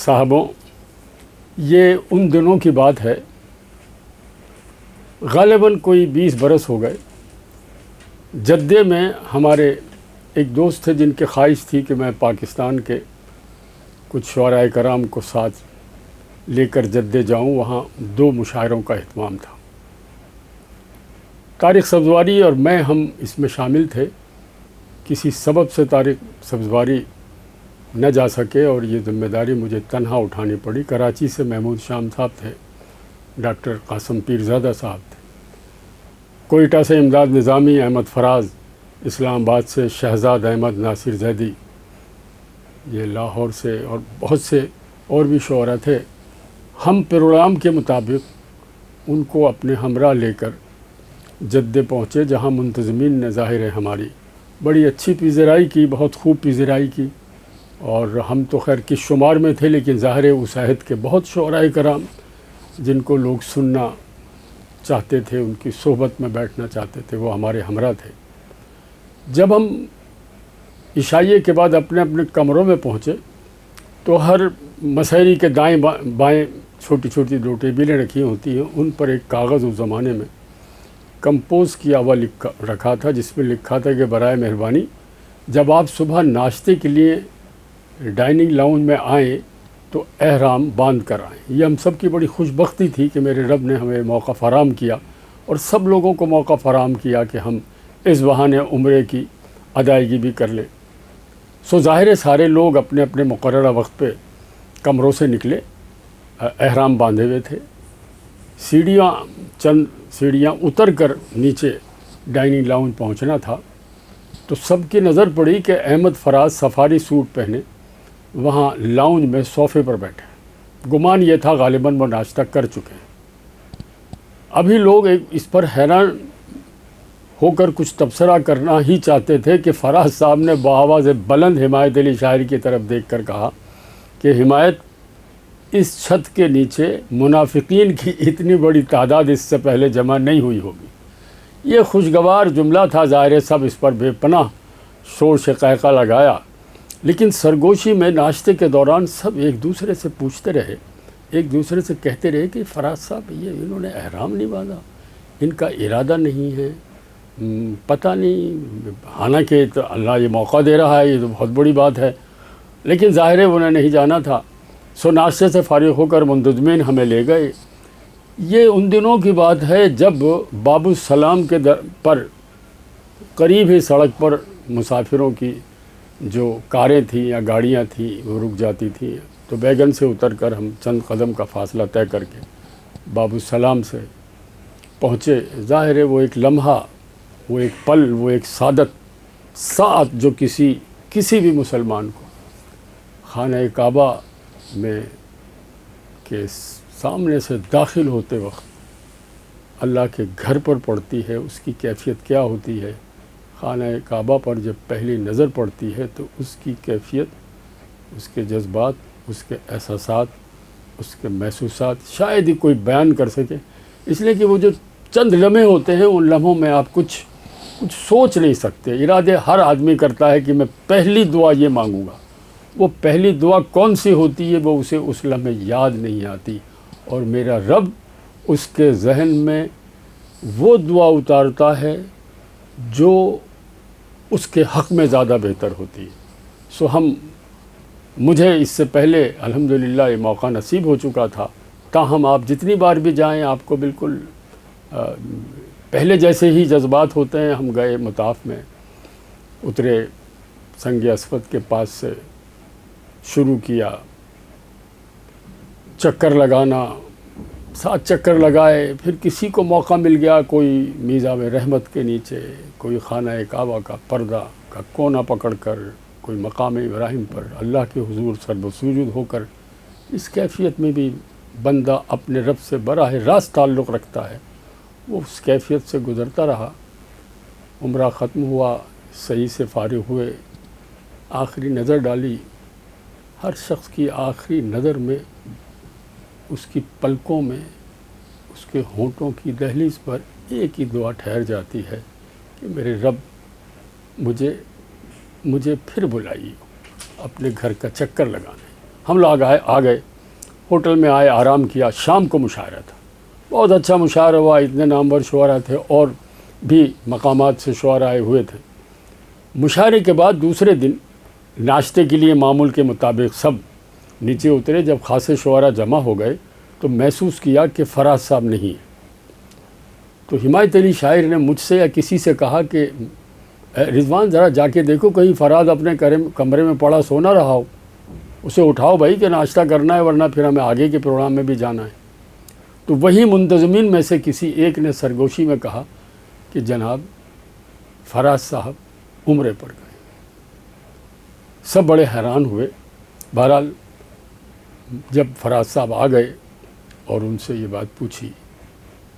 صاحبوں، یہ ان دنوں کی بات ہے، غالباً کوئی 20 برس ہو گئے۔ جدے میں ہمارے ایک دوست تھے جن کی خواہش تھی کہ میں پاکستان کے کچھ شعراء کرام کو ساتھ لے کر جدے جاؤں۔ وہاں 2 مشاعروں کا اہتمام تھا۔ طارق سبزواری اور میں ہم اس میں شامل تھے۔ کسی سبب سے طارق سبزواری نہ جا سکے اور یہ ذمہ داری مجھے تنہا اٹھانی پڑی۔ کراچی سے محمود شام صاحب تھے، ڈاکٹر قاسم پیرزادہ صاحب تھے، کوئٹہ سے امداد نظامی، احمد فراز، اسلام آباد سے شہزاد احمد، ناصر زیدی، یہ لاہور سے، اور بہت سے اور بھی شعراء تھے۔ ہم پروگرام کے مطابق ان کو اپنے ہمراہ لے کر جدے پہنچے، جہاں منتظمین نے ظاہر ہے ہماری بڑی اچھی پذیرائی کی، بہت خوب پذیرائی کی، اور ہم تو خیر کس شمار میں تھے، لیکن ظاہر ہے اس عہد کے بہت شعراء کرام جن کو لوگ سننا چاہتے تھے، ان کی صحبت میں بیٹھنا چاہتے تھے، وہ ہمارے ہمراہ تھے۔ جب ہم عشائیے کے بعد اپنے اپنے کمروں میں پہنچے تو ہر مسحری کے دائیں بائیں چھوٹی چھوٹی 2 ٹیبلیں رکھی ہوتی ہیں، ان پر ایک کاغذ اس زمانے میں کمپوز کیا ہوا رکھا تھا، جس میں لکھا تھا کہ برائے مہربانی جب آپ صبح ناشتے کے لیے ڈائننگ لاؤنج میں آئیں تو احرام باندھ کر آئیں۔ یہ ہم سب کی بڑی خوش بختی تھی کہ میرے رب نے ہمیں موقع فراہم کیا، اور سب لوگوں کو موقع فراہم کیا کہ ہم اس بہانے عمرے کی ادائیگی بھی کر لیں۔ سو ظاہر ہے سارے لوگ اپنے اپنے مقررہ وقت پہ کمروں سے نکلے، احرام باندھے ہوئے تھے۔ چند سیڑھیاں اتر کر نیچے ڈائننگ لاؤنج پہنچنا تھا تو سب کی نظر پڑی کہ احمد فراز سفاری سوٹ پہنے وہاں لاؤنج میں صوفے پر بیٹھے۔ گمان یہ تھا غالباً وہ ناشتہ کر چکے ہیں۔ ابھی لوگ اس پر حیران ہو کر کچھ تبصرہ کرنا ہی چاہتے تھے کہ فراز صاحب نے بآواز بلند حمایت علی شاعر کی طرف دیکھ کر کہا کہ حمایت، اس چھت کے نیچے منافقین کی اتنی بڑی تعداد اس سے پہلے جمع نہیں ہوئی ہوگی۔ یہ خوشگوار جملہ تھا، ظاہر سب اس پر بے پناہ شور شقیقہ لگایا، لیکن سرگوشی میں ناشتے کے دوران سب ایک دوسرے سے پوچھتے رہے، ایک دوسرے سے کہتے رہے کہ فراز صاحب انہوں نے احرام نہیں باندھا، ان کا ارادہ نہیں ہے، پتہ نہیں، حالانکہ تو اللہ یہ موقع دے رہا ہے، یہ تو بہت بڑی بات ہے، لیکن ظاہر ہے انہیں نہیں جانا تھا۔ سو ناشتے سے فارغ ہو کر منتظمین ہمیں لے گئے۔ یہ ان دنوں کی بات ہے جب باب السلام کے پر قریب ہی سڑک پر مسافروں کی جو کاریں تھیں یا گاڑیاں تھیں وہ رک جاتی تھیں، تو بیگن سے اتر کر ہم چند قدم کا فاصلہ طے کر کے باب السلام سے پہنچے۔ ظاہر ہے وہ ایک لمحہ، وہ ایک پل، وہ ایک ساعت جو کسی بھی مسلمان کو خانہ کعبہ میں کے سامنے سے داخل ہوتے وقت اللہ کے گھر پر پڑتی ہے، اس کی کیفیت کیا ہوتی ہے۔ خانہ کعبہ پر جب پہلی نظر پڑتی ہے تو اس کی کیفیت، اس کے جذبات، اس کے احساسات، اس کے محسوسات شاید ہی کوئی بیان کر سکے، اس لیے کہ وہ جو چند لمحے ہوتے ہیں ان لمحوں میں آپ کچھ سوچ نہیں سکتے۔ ارادے ہر آدمی کرتا ہے کہ میں پہلی دعا یہ مانگوں گا، وہ پہلی دعا کون سی ہوتی ہے وہ اسے اس لمحے یاد نہیں آتی، اور میرا رب اس کے ذہن میں وہ دعا اتارتا ہے جو اس کے حق میں زیادہ بہتر ہوتی ہے۔ سو مجھے اس سے پہلے الحمدللہ یہ موقع نصیب ہو چکا تھا، تاہم آپ جتنی بار بھی جائیں آپ کو بالکل پہلے جیسے ہی جذبات ہوتے ہیں۔ ہم گئے مطاف میں، اترے، سنگ اسود کے پاس سے شروع کیا چکر لگانا، 7 چکر لگائے، پھر کسی کو موقع مل گیا، کوئی میزاب رحمت کے نیچے، کوئی خانہ کعبہ کا پردہ کا کونا پکڑ کر، کوئی مقام ابراہیم پر اللہ کے حضور سر سجود ہو کر۔ اس کیفیت میں بھی بندہ اپنے رب سے براہ راست تعلق رکھتا ہے، وہ اس کیفیت سے گزرتا رہا۔ عمرہ ختم ہوا، صحیح سے فارغ ہوئے، آخری نظر ڈالی۔ ہر شخص کی آخری نظر میں، اس کی پلکوں میں، اس کے ہونٹوں کی دہلیز پر ایک ہی دعا ٹھہر جاتی ہے کہ میرے رب مجھے پھر بلائیے اپنے گھر کا چکر لگانے، ہم لوگ آ گئے ہوٹل میں آئے، آرام کیا، شام کو مشاعرہ تھا، بہت اچھا مشاعرہ ہوا، اتنے نامور شعراء تھے اور بھی مقامات سے شعراء آئے ہوئے تھے۔ مشاعرے کے بعد دوسرے دن ناشتے کے لیے معمول کے مطابق سب نیچے اترے۔ جب خاصے شعراء جمع ہو گئے تو محسوس کیا کہ فراز صاحب نہیں ہے، تو حمایت علی شاعر نے مجھ سے یا کسی سے کہا کہ رضوان ذرا جا کے دیکھو کہیں فراز اپنے کمرے میں پڑا سو نہ رہا ہو، اسے اٹھاؤ بھائی کہ ناشتہ کرنا ہے ورنہ پھر ہمیں آگے کے پروگرام میں بھی جانا ہے۔ تو وہی منتظمین میں سے کسی ایک نے سرگوشی میں کہا کہ جناب فراز صاحب عمرے پر گئے۔ سب بڑے حیران ہوئے۔ بہرحال جب فراز صاحب آ گئے اور ان سے یہ بات پوچھی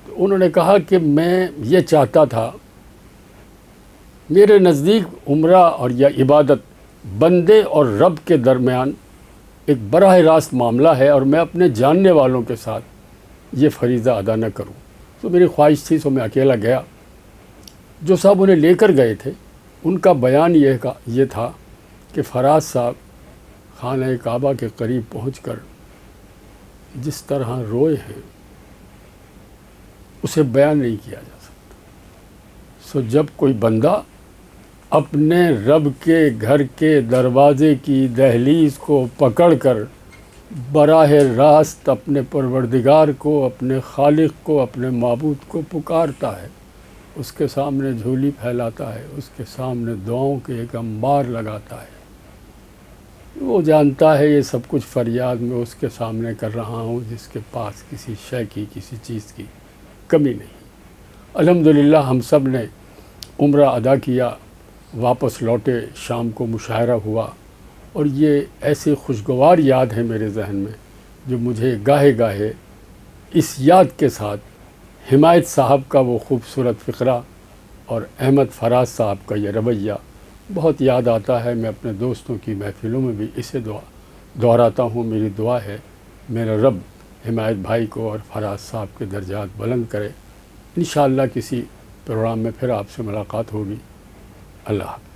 تو انہوں نے کہا کہ میں یہ چاہتا تھا، میرے نزدیک عمرہ اور یا عبادت بندے اور رب کے درمیان ایک براہ راست معاملہ ہے، اور میں اپنے جاننے والوں کے ساتھ یہ فریضہ ادا نہ کروں۔ تو میری خواہش تھی، سو میں اکیلا گیا۔ جو صاحب انہیں لے کر گئے تھے ان کا بیان یہ تھا کہ فراز صاحب خانہ کعبہ کے قریب پہنچ کر جس طرح روئے ہیں اسے بیان نہیں کیا جا سکتا۔ سو جب کوئی بندہ اپنے رب کے گھر کے دروازے کی دہلیز کو پکڑ کر براہ راست اپنے پروردگار کو، اپنے خالق کو، اپنے معبود کو پکارتا ہے، اس کے سامنے جھولی پھیلاتا ہے، اس کے سامنے دعاؤں کے ایک انبار لگاتا ہے، وہ جانتا ہے یہ سب کچھ فریاد میں اس کے سامنے کر رہا ہوں جس کے پاس کسی شے کی، کسی چیز کی کمی نہیں۔ الحمدللہ ہم سب نے عمرہ ادا کیا، واپس لوٹے، شام کو مشاعرہ ہوا، اور یہ ایسی خوشگوار یاد ہے میرے ذہن میں جو مجھے گاہے گاہے اس یاد کے ساتھ حمایت صاحب کا وہ خوبصورت فقرہ اور احمد فراز صاحب کا یہ رویہ بہت یاد آتا ہے۔ میں اپنے دوستوں کی محفلوں میں بھی اسے دہراتا ہوں۔ میری دعا ہے میرا رب حمایت بھائی کو اور فراز صاحب کے درجات بلند کرے۔ انشاءاللہ کسی پروگرام میں پھر آپ سے ملاقات ہوگی۔ اللہ حافظ۔